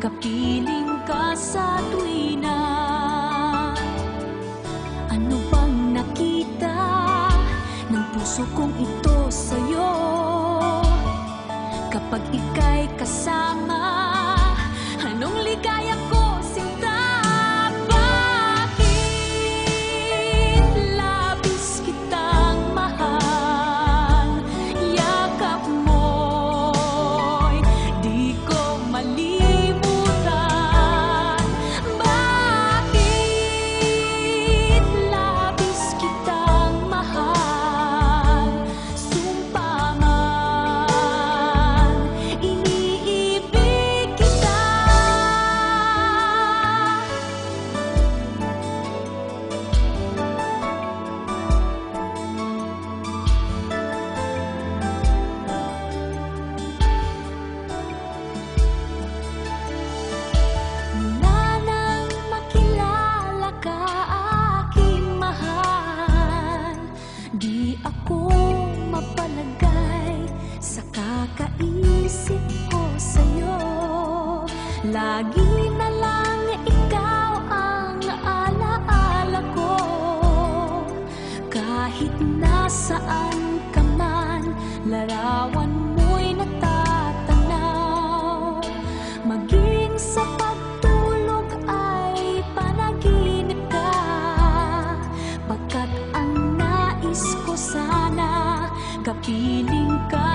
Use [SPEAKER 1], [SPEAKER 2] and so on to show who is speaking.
[SPEAKER 1] kapiling ka sa tuwina. Ano bang nakita ng puso kong ito sa'yo? Kapag ika'y kasama, anong ligaya ko, sinta? Bakit labis kitang mahal? Yakap mo'y di ko malimutan. Bakit labis kitang mahal? Sumpa man, iniibig kita. Mula nang makilala ka, aking mahal, di ako mapalagay sa kakaisip ko sa'yo. Lagi na lang ikaw ang alaala ko. Kahit nasaan ka man, larawan mo'y natatanaw. Maging sa pagtulog ay panaginip ka, pagkat ang nais ko sana kapiling ka